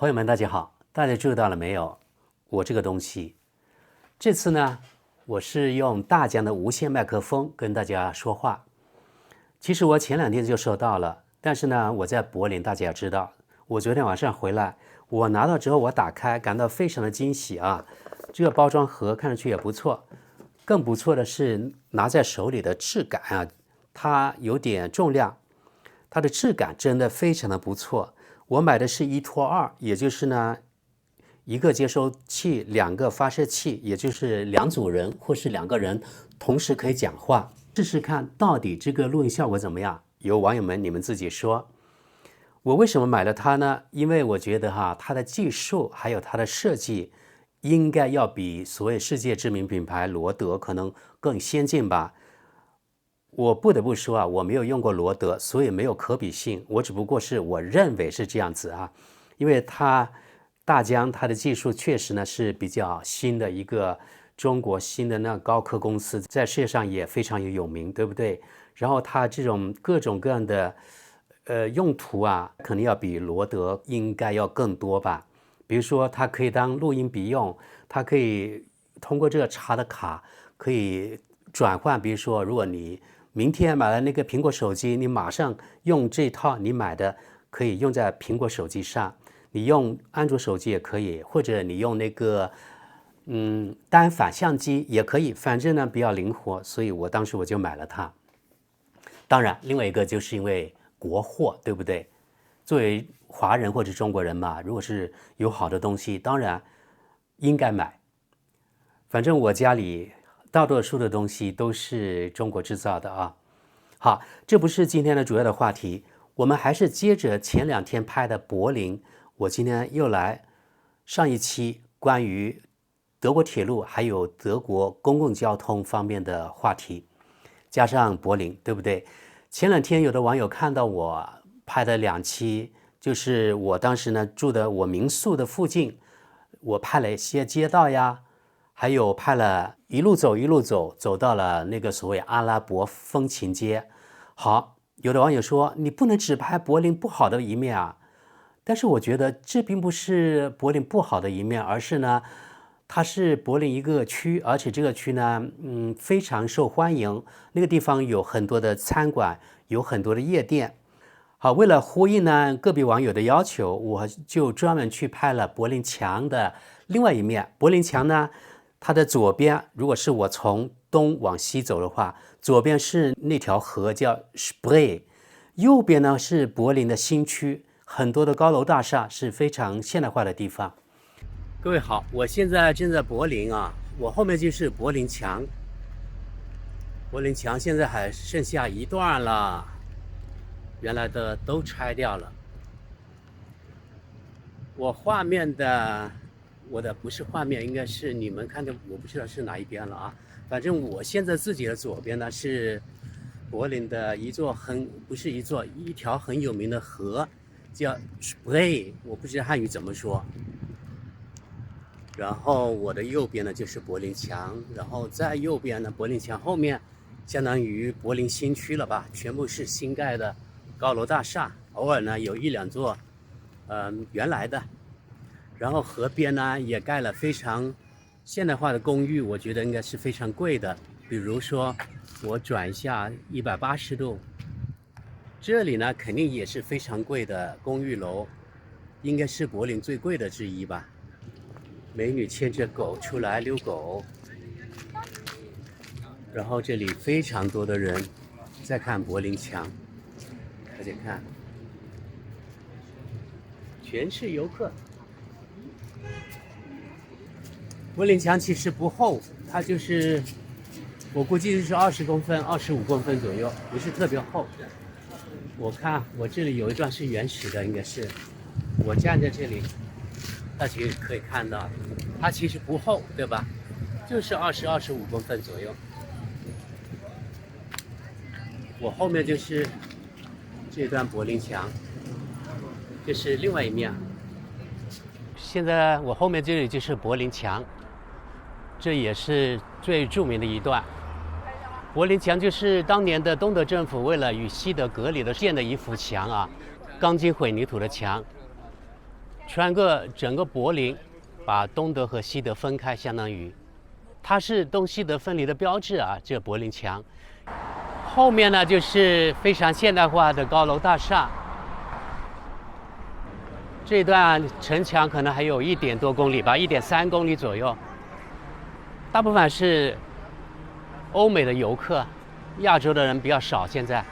朋友们，大家好！大家注意到了没有？我这个东西，这次呢，我是用大疆的无线麦克风跟大家说话。其实我前2天就收到了，但是呢，我在柏林，大家也知道，我昨天晚上回来，我拿到之后，我打开，感到非常的惊喜啊！这个包装盒看上去也不错，更不错的是拿在手里的质感啊，它有点重量，它的质感真的非常的不错。我买的是1拖2，也就是呢，1个接收器，2个发射器，也就是2组人或是2个人同时可以讲话。试试看到底这个录音效果怎么样？有网友们你们自己说。我为什么买了它呢？因为我觉得它的技术还有它的设计，应该要比所谓世界知名品牌罗德可能更先进吧。我不得不说啊，我没有用过罗德，所以没有可比性。我只不过是我认为是这样子啊，因为大疆它的技术确实呢是比较新的一个中国新的那高科公司，在世界上也非常有名，对不对？然后它这种各种各样的用途啊，肯定要比罗德应该要更多吧。比如说它可以当录音笔用，它可以通过这个插的卡可以转换，比如说如果你明天买了那个苹果手机，你马上用这套你买的可以用在苹果手机上，你用安卓手机也可以，或者你用那个单反相机也可以，反正呢比较灵活，所以我当时就买了它。当然另外一个就是因为国货，对不对？作为华人或者中国人嘛，如果是有好的东西，当然应该买。反正我家里大多数的东西都是中国制造的啊。好，这不是今天的主要的话题，我们还是接着前2天拍的柏林。我今天又来上一期关于德国铁路还有德国公共交通方面的话题，加上柏林，对不对？前2天有的网友看到我拍的2期，就是我当时呢住的我民宿的附近，我拍了一些街道呀，还有拍了一路走走到了那个所谓阿拉伯风情街。好，有的网友说你不能只拍柏林不好的一面啊，但是我觉得这并不是柏林不好的一面，而是呢它是柏林一个区，而且这个区呢非常受欢迎，那个地方有很多的餐馆，有很多的夜店。好，为了呼应呢个别网友的要求，我就专门去拍了柏林墙的另外一面。柏林墙呢，它的左边，如果是我从东往西走的话，左边是那条河叫 Spree， 右边呢是柏林的新区，很多的高楼大厦，是非常现代化的地方。各位好，我现在正在柏林啊，我后面就是柏林墙。柏林墙现在还剩下一段了，原来的都拆掉了。我的不是画面，应该是你们看的，我不知道是哪一边了啊。反正我现在自己的左边呢是柏林的一条很有名的河，叫 Spree， 我不知道汉语怎么说。然后我的右边呢就是柏林墙，然后在右边呢，柏林墙后面相当于柏林新区了吧，全部是新盖的高楼大厦，偶尔呢有1-2座原来的。然后河边呢也盖了非常现代化的公寓，我觉得应该是非常贵的。比如说我转一下180度，这里呢肯定也是非常贵的公寓楼，应该是柏林最贵的之一吧。美女牵着狗出来遛狗，然后这里非常多的人在看柏林墙，大家看，全是游客。柏林墙其实不厚，它就是我估计就是20公分、25公分左右，不是特别厚。我看我这里有一段是原始的，应该是我站在这里，大家可以看到，它其实不厚，对吧？就是25公分左右。我后面就是这段柏林墙，这是另外一面。现在我后面这里就是柏林墙，这也是最著名的一段。柏林墙就是当年的东德政府为了与西德隔离的建的一幅墙啊，钢筋混凝土的墙。穿过整个柏林，把东德和西德分开，相当于它是东西德分离的标志啊。这柏林墙后面呢，就是非常现代化的高楼大厦。这段城墙可能还有1.多公里吧，1.3公里左右。大部分是欧美的游客，亚洲的人比较少。现在，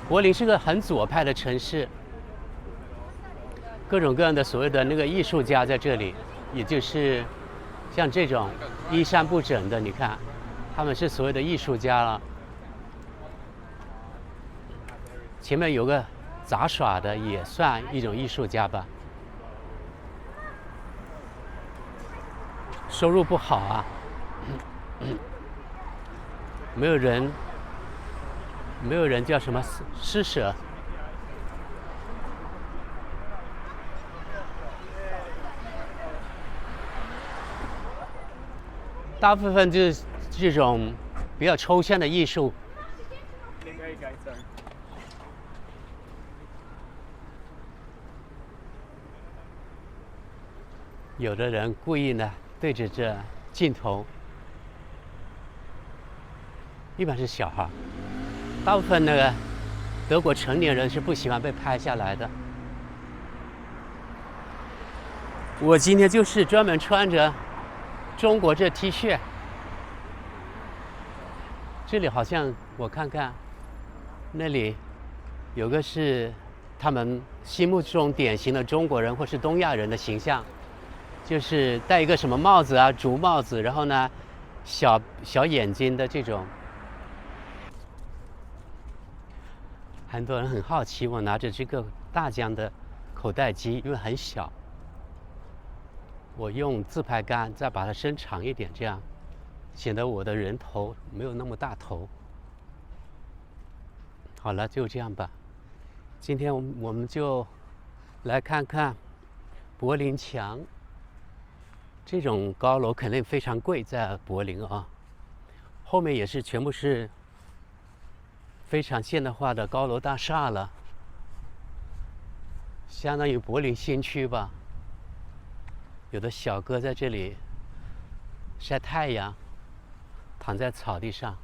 柏林是个很左派的城市，各种各样的所谓的那个艺术家在这里，也就是像这种衣衫不整的，你看，他们是所谓的艺术家了。前面有个杂耍的，也算一种艺术家吧。收入不好啊，没有人叫什么施舍。大部分就是这种比较抽象的艺术。有的人故意呢对着这镜头，一般是小孩，大部分那个德国成年人是不喜欢被拍下来的。我今天就是专门穿着中国这 T 恤，这里好像我看看，那里有个是他们心目中典型的中国人或是东亚人的形象。就是戴一个什么帽子啊，竹帽子，然后呢，小眼睛的这种。很多人很好奇，我拿着这个大疆的口袋机，因为很小，我用自拍杆再把它伸长一点，这样显得我的人头没有那么大头。好了，就这样吧。今天我们就来看看柏林墙。这种高楼肯定非常贵，在柏林啊，后面也是全部是非常现代化的高楼大厦了，相当于柏林新区吧。有的小哥在这里晒太阳，躺在草地上，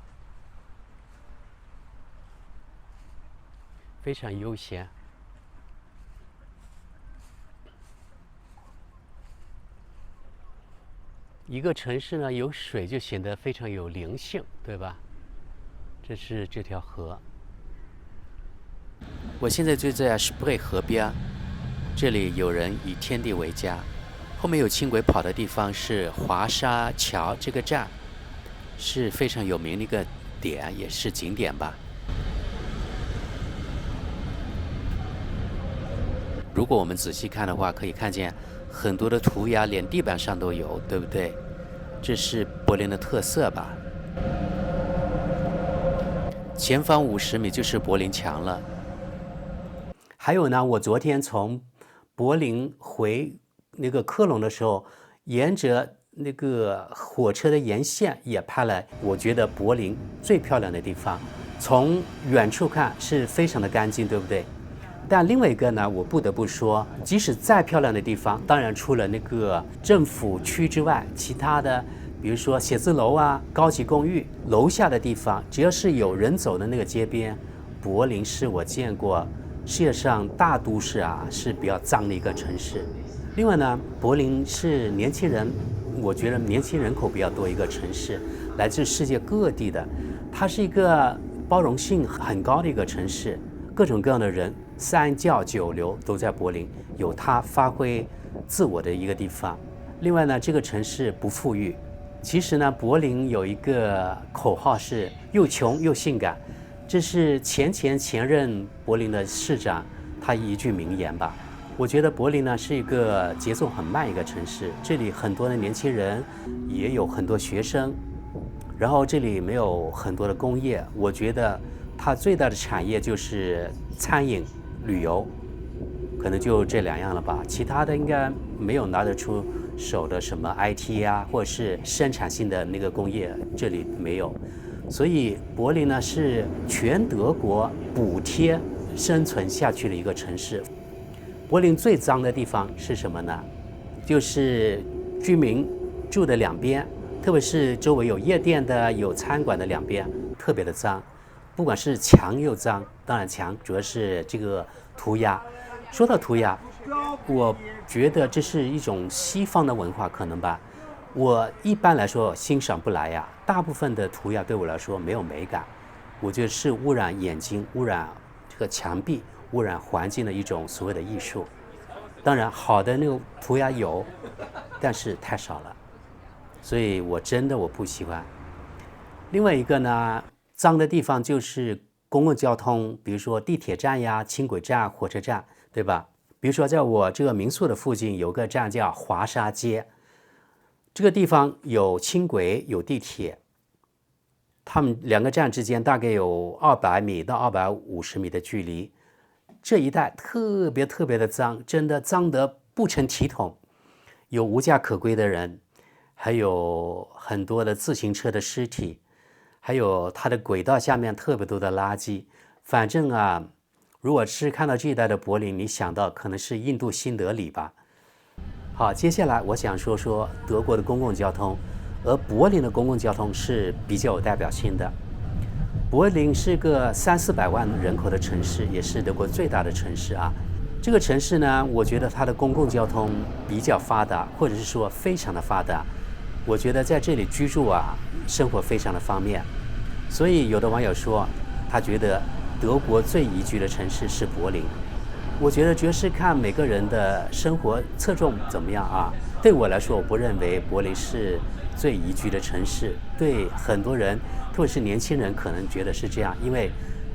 非常悠闲。一个城市呢，有水就显得非常有灵性，对吧？这是这条河。我现在就在史普瑞河边，这里有人以天地为家。后面有轻轨跑的地方是华沙桥，这个站是非常有名的一个点，也是景点吧。如果我们仔细看的话，可以看见很多的涂鸦，连地板上都有，对不对？这是柏林的特色吧。前方50米就是柏林墙了。还有呢，我昨天从柏林回那个科隆的时候，沿着那个火车的沿线也拍了，我觉得柏林最漂亮的地方。从远处看是非常的干净，对不对？但另外一个呢，我不得不说，即使再漂亮的地方，当然除了那个政府区之外，其他的，比如说写字楼啊、高级公寓楼下的地方，只要是有人走的那个街边，柏林是我见过世界上大都市啊是比较脏的一个城市。另外呢，柏林是年轻人，我觉得年轻人口比较多一个城市，来自世界各地的，它是一个包容性很高的一个城市。各种各样的人，三教九流都在柏林，有他发挥自我的一个地方。另外呢，这个城市不富裕。其实呢，柏林有一个口号是又穷又性感，这是前任柏林的市长他一句名言吧。我觉得柏林呢是一个节奏很慢一个城市，这里很多的年轻人，也有很多学生，然后这里没有很多的工业，我觉得它最大的产业就是餐饮、旅游，可能就这2样了吧。其他的应该没有拿得出手的什么 IT 啊，或者是生产性的那个工业，这里没有。所以柏林呢是全德国补贴生存下去的一个城市。柏林最脏的地方是什么呢？就是居民住的两边，特别是周围有夜店的、有餐馆的两边，特别的脏。不管是墙又脏，当然墙主要是这个涂鸦。说到涂鸦，我觉得这是一种西方的文化，可能吧。我一般来说欣赏不来呀，大部分的涂鸦对我来说没有美感，我觉得是污染眼睛、污染这个墙壁、污染环境的一种所谓的艺术。当然，好的那个涂鸦有，但是太少了，所以我不喜欢。另外一个呢，脏的地方就是公共交通，比如说地铁站呀、轻轨站、火车站，对吧？比如说在我这个民宿的附近有个站叫华沙街，这个地方有轻轨有地铁，他们两个站之间大概有200米到250米的距离。这一带特别的脏，真的脏得不成体统，有无家可归的人，还有很多的自行车的尸体，还有它的轨道下面特别多的垃圾。反正啊，如果是看到这一带的柏林，你想到可能是印度新德里吧。好，接下来我想说说德国的公共交通，而柏林的公共交通是比较有代表性的。柏林是个300-400万人口的城市，也是德国最大的城市啊。这个城市呢，我觉得它的公共交通比较发达，或者是说非常的发达。我觉得在这里居住啊，生活非常的方便。所以有的网友说，他觉得德国最宜居的城市是柏林。我觉得主要是看每个人的生活侧重怎么样啊。对我来说，我不认为柏林是最宜居的城市。对很多人，特别是年轻人，可能觉得是这样，因为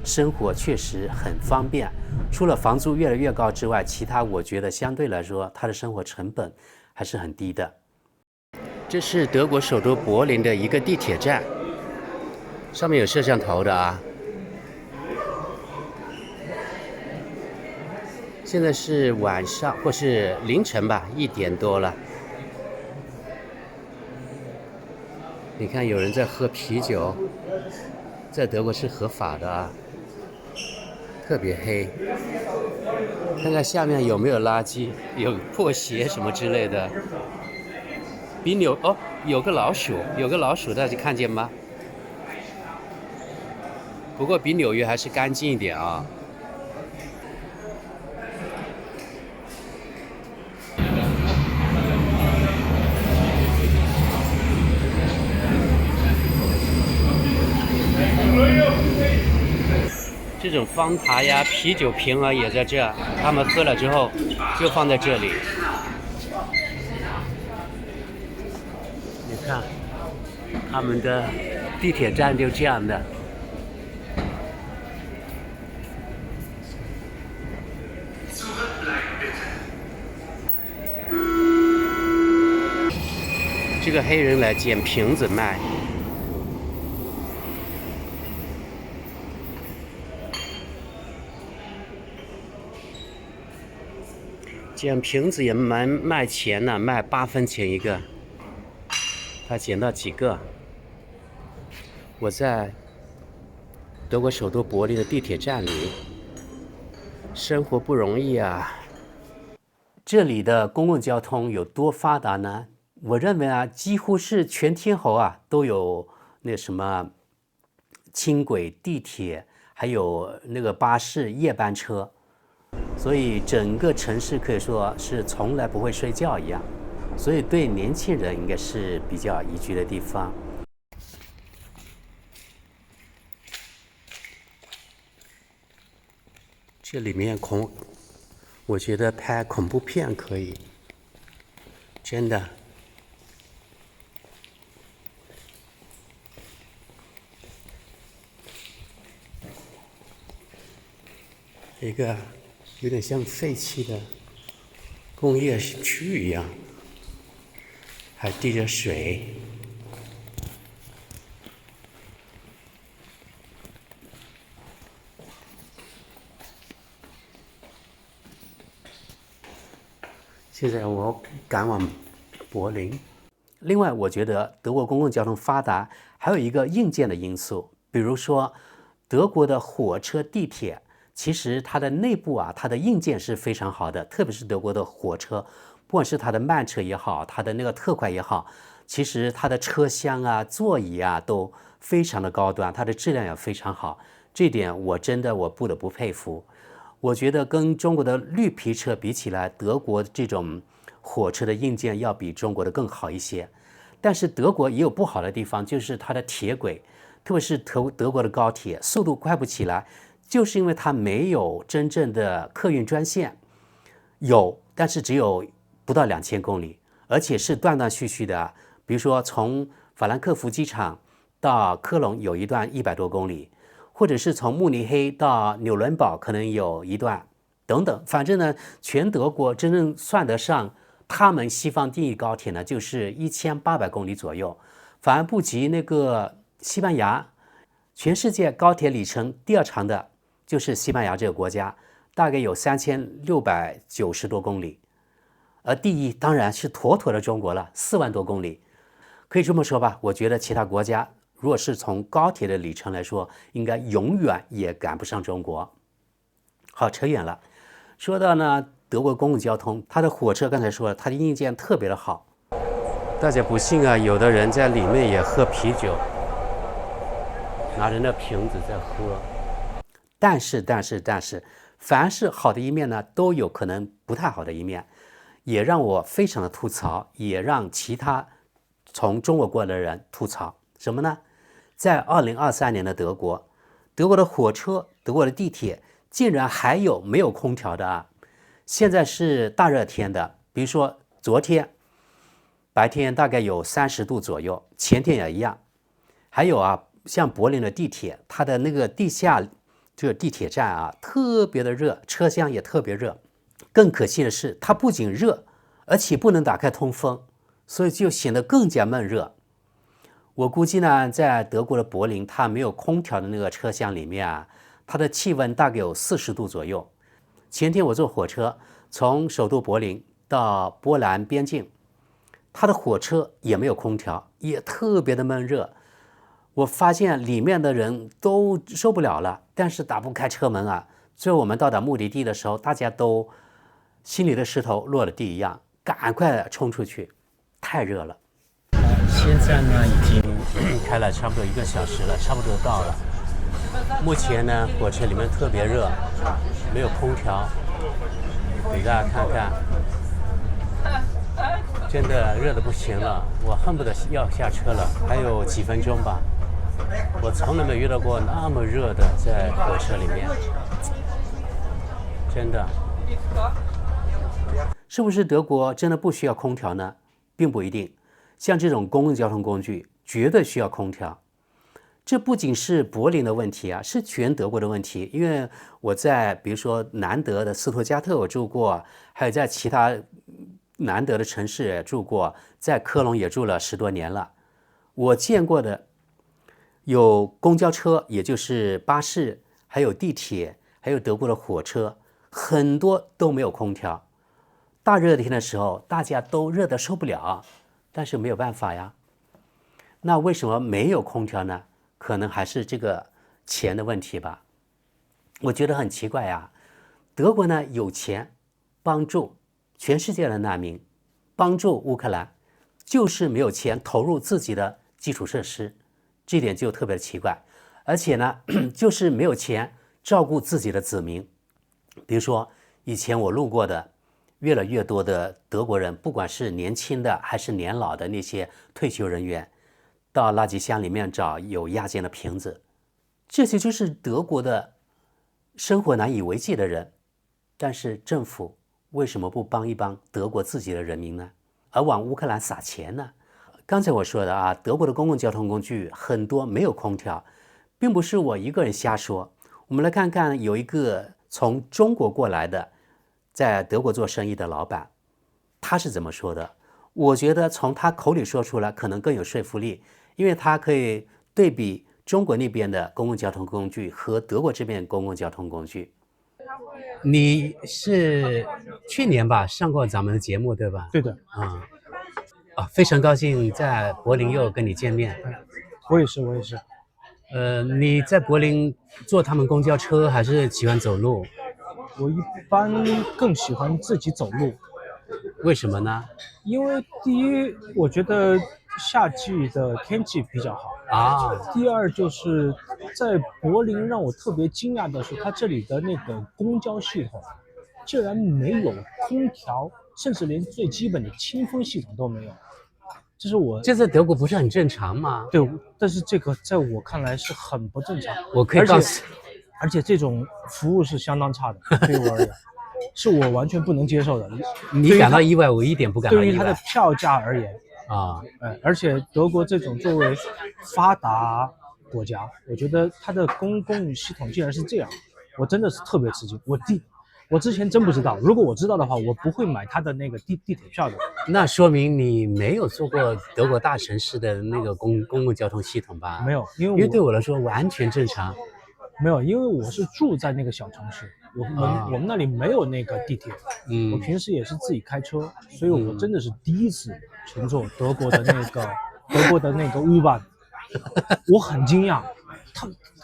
生活确实很方便。除了房租越来越高之外，其他我觉得相对来说，它的生活成本还是很低的。这是德国首都柏林的一个地铁站，上面有摄像头的啊。现在是晚上或是凌晨吧，1点多了。你看有人在喝啤酒，在德国是合法的啊，特别黑。看看下面有没有垃圾，有破鞋什么之类的。有个老鼠，大家看见吗？不过比纽约还是干净一点啊。这种方塔呀、啤酒瓶啊也在这，他们喝了之后就放在这里。你看，他们的地铁站就这样的。这个黑人来捡瓶子卖。捡瓶子也卖钱呢，卖8分钱一个。他捡到几个？我在德国首都柏林的地铁站里，生活不容易啊。这里的公共交通有多发达呢？我认为啊，几乎是全天候啊都有那什么轻轨、地铁，还有那个巴士、夜班车。所以整个城市可以说是从来不会睡觉一样，所以对年轻人应该是比较宜居的地方。这里面我觉得拍恐怖片可以，真的。一个有点像废弃的工业区一样，还滴着水。现在我赶往柏林。另外，我觉得德国公共交通发达还有一个硬件的因素，比如说德国的火车、地铁其实它的内部啊，它的硬件是非常好的，特别是德国的火车，不管是它的慢车也好，它的那个特快也好，其实它的车厢啊、座椅啊都非常的高端，它的质量也非常好。这点我不得不佩服。我觉得跟中国的绿皮车比起来，德国这种火车的硬件要比中国的更好一些。但是德国也有不好的地方，就是它的铁轨，特别是德国的高铁，速度快不起来，就是因为它没有真正的客运专线，有，但是只有不到2000公里，而且是断断续续的。比如说从法兰克福机场到科隆有一段100多公里，或者是从慕尼黑到纽伦堡可能有一段，等等。反正呢，全德国真正算得上他们西方第一高铁呢，就是1800公里左右，反而不及那个西班牙。全世界高铁里程第2长的就是西班牙这个国家，大概有3690多公里，而第一当然是妥妥的中国了，4万多公里。可以这么说吧，我觉得其他国家如果是从高铁的里程来说，应该永远也赶不上中国。好，扯远了。说到呢，德国公共交通，它的火车刚才说了，它的硬件特别的好。大家不信啊，有的人在里面也喝啤酒，拿着那瓶子在喝。但是，凡是好的一面呢，都有可能不太好的一面，也让我非常的吐槽，也让其他从中国过来的人吐槽。什么呢？在2023年的德国，德国的火车、德国的地铁竟然还有没有空调的啊！现在是大热天的，比如说昨天白天大概有30度左右，前天也一样。还有啊，像柏林的地铁，它的那个地下这个地铁站啊，特别的热，车厢也特别热。更可惜的是，它不仅热，而且不能打开通风，所以就显得更加闷热。我估计呢，在德国的柏林，它没有空调的那个车厢里面啊，它的气温大概有40度左右。前天我坐火车从首都柏林到波兰边境，它的火车也没有空调，也特别的闷热。我发现里面的人都受不了了，但是打不开车门啊。最后我们到达目的地的时候，大家都心里的石头落了地一样，赶快冲出去，太热了。现在呢已经开了差不多1个小时了，差不多到了。目前呢火车里面特别热，没有空调，给大家看看，真的热得不行了，我恨不得要下车了，还有几分钟吧。我从来没遇到过那么热的在火车里面，真的。是不是德国真的不需要空调呢？并不一定。像这种公共交通工具绝对需要空调。这不仅是柏林的问题啊，是全德国的问题。因为我在比如说南德的斯图加特我住过，还有在其他南德的城市也住过，在科隆也住了10多年了。我见过的有公交车，也就是巴士，还有地铁，还有德国的火车，很多都没有空调。大热天的时候，大家都热得受不了，但是没有办法呀。那为什么没有空调呢？可能还是这个钱的问题吧。我觉得很奇怪呀。德国呢有钱帮助全世界的难民，帮助乌克兰，就是没有钱投入自己的基础设施，这点就特别奇怪。而且呢，就是没有钱照顾自己的子民。比如说以前我路过的越来越多的德国人，不管是年轻的还是年老的那些退休人员，到垃圾箱里面找有压件的瓶子，这些就是德国的生活难以为继的人。但是政府为什么不帮一帮德国自己的人民呢？而往乌克兰撒钱呢？刚才我说的啊，德国的公共交通工具很多没有空调，并不是我一个人瞎说。我们来看看，有一个从中国过来的在德国做生意的老板，他是怎么说的？我觉得从他口里说出来可能更有说服力，因为他可以对比中国那边的公共交通工具和德国这边公共交通工具。你是去年吧上过咱们的节目对吧？对的，非常高兴在柏林又跟你见面。我也是。你在柏林坐他们公交车还是喜欢走路？我一般更喜欢自己走路，为什么呢？因为第一，我觉得夏季的天气比较好。啊，第二就是在柏林让我特别惊讶的是，它这里的那个公交系统竟然没有空调，甚至连最基本的清风系统都没有。这是我这在德国不是很正常吗？对，但是这个在我看来是很不正常。我可以告诉而且这种服务是相当差的，对于我而言，是我完全不能接受的。你感到意外，我一点不感到意外。对于它的票价而言，啊，而且德国这种作为发达国家，我觉得它的公共系统竟然是这样，我真的是特别吃惊。我之前真不知道，如果我知道的话，我不会买它的那个地铁票的。那说明你没有坐过德国大城市的那个公共交通系统吧？没有，因因为对我来说完全正常。没有，因为我是住在那个小城市，我们那里没有那个地铁。我平时也是自己开车，所以我真的是第一次乘坐德国的那个 U-Bahn， 我很惊讶，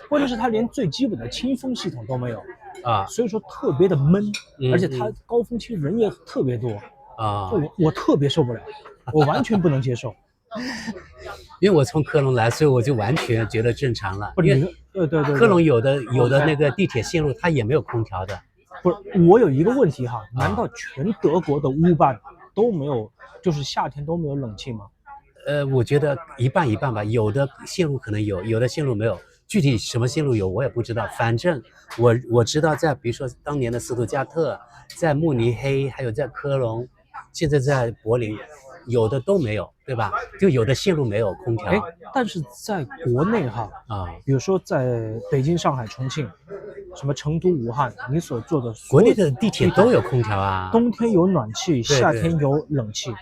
关键是它连最基本的清风系统都没有啊，所以说特别的闷，而且它高峰期人也特别多啊，我特别受不了，我完全不能接受。因为我从科隆来，所以我就完全觉得正常了。因为对，科隆有的那个地铁线路它也没有空调的。不是，我有一个问题哈，难道全德国的U-Bahn都没有，就是夏天都没有冷气吗？我觉得一半一半吧，有的线路可能有，有的线路没有。具体什么线路有我也不知道，反正我知道，在比如说当年的斯图加特，在慕尼黑，还有在科隆，现在在柏林，有的都没有，对吧？就有的线路没有空调。但是在国内哈比如说在北京、上海、重庆，什么成都、武汉，你所坐的国内的地铁都有空调啊，冬天有暖气，夏天有冷气。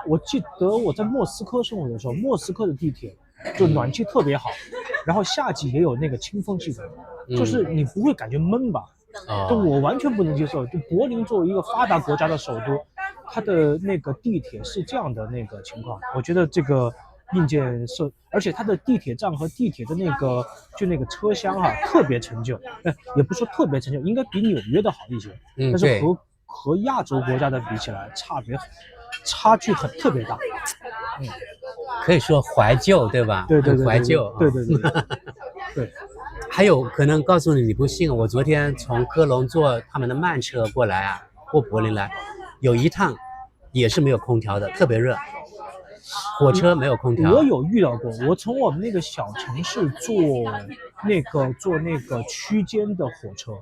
我记得我在莫斯科生活的时候，莫斯科的地铁就暖气特别好，然后夏季也有那个清风系统，就是你不会感觉闷吧？就我完全不能接受。就柏林作为一个发达国家的首都，它的那个地铁是这样的那个情况，我觉得这个硬件而且它的地铁站和地铁的那个车厢特别陈旧，也不说特别陈旧，应该比纽约的好一些，但是和亚洲国家的比起来，差距特别大。可以说怀旧，对吧？对，怀旧。对。还有可能告诉你不信，我昨天从科隆坐他们的慢车过来啊，过柏林来，有一趟也是没有空调的，特别热。火车没有空调。我有遇到过，我从我们那个小城市坐那个区间的火车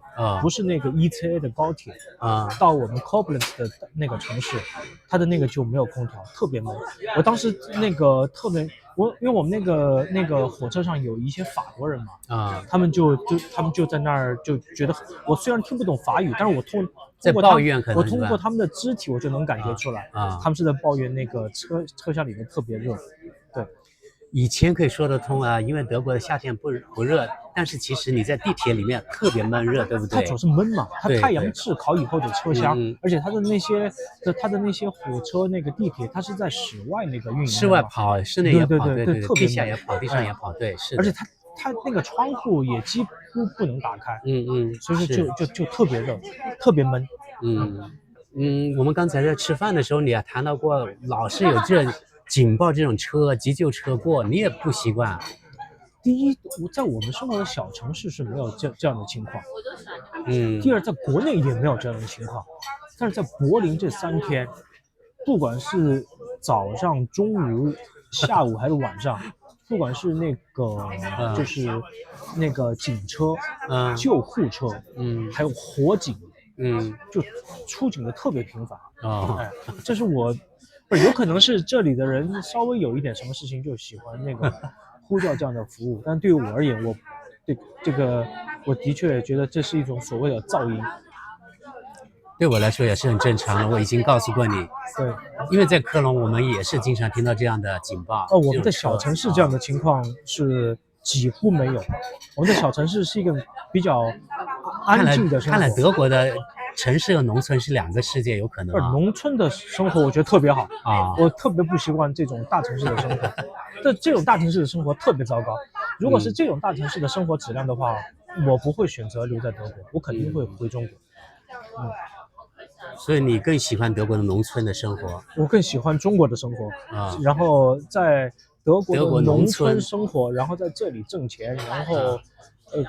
不是那个 ECA 的高铁到我们 Koblenz 的那个城市，它的那个就没有空调，特别闷。我当时那个特别，因为我们那个火车上有一些法国人嘛他们就在那儿就觉得，我虽然听不懂法语，但是我通过他们的肢体，我就能感觉出来他们是在抱怨那个车厢里面特别热。对，以前可以说得通啊，因为德国的夏天不热，但是其实你在地铁里面特别闷热，对不对？它主要是闷嘛，它太阳炙烤以后的车厢，而且它的那些火车那个地铁，它是在室外那个运营，室外跑，室内也跑，对，地下也跑，地上也跑，对，是的。而且它那个窗户也几乎不能打开，所以说就特别热，特别闷。我们刚才在吃饭的时候，你也谈到过，老是有这警报这种车，急救车过，你也不习惯。第一，在我们生活的小城市是没有这样的情况。第二，在国内也没有这样的情况，但是在柏林这3天，不管是早上、中午、下午还是晚上，不管是那个就是那个警车、救护车，还有火警，就出警的特别频繁。这是有可能是这里的人稍微有一点什么事情就喜欢那个呼叫这样的服务，但对于我而言，我的确觉得这是一种所谓的噪音。对我来说也是很正常的，我已经告诉过你。对，因为在科隆，我们也是经常听到这样的警报。我们在小城市这样的情况是几乎没有。我们的小城市是一个比较安静的生活。看来德国的城市和农村是2个世界，有可能啊。农村的生活我觉得特别好啊，我特别不习惯这种大城市的生活，这种大城市的生活特别糟糕。如果是这种大城市的生活质量的话，我不会选择留在德国，我肯定会回中国。所以你更喜欢德国的农村的生活？我更喜欢中国的生活啊，然后在德国的农村村生活，然后在这里挣钱，然后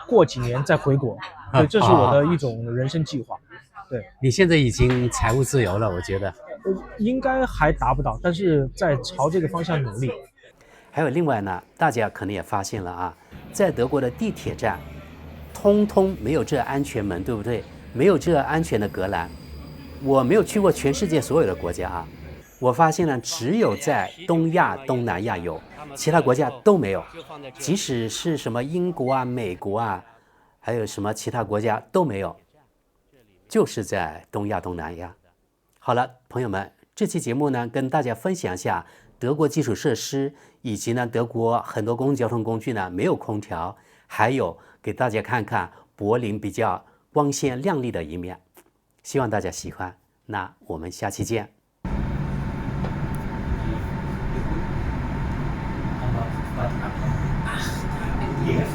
过几年再回国。对，这是我的一种人生计划。对，你现在已经财务自由了，我觉得。应该还达不到，但是在朝这个方向努力。还有另外呢，大家可能也发现了啊，在德国的地铁站，通通没有这安全门，对不对？没有这安全的隔栏。我没有去过全世界所有的国家啊，我发现呢，只有在东亚、东南亚有，其他国家都没有。即使是什么英国啊、美国啊，还有什么其他国家都没有，就是在东亚、东南亚。好了，朋友们，这期节目呢，跟大家分享一下德国基础设施，以及呢，德国很多公共交通工具呢没有空调，还有给大家看看柏林比较光鲜亮丽的一面。希望大家喜欢，那我们下期见。Yeah.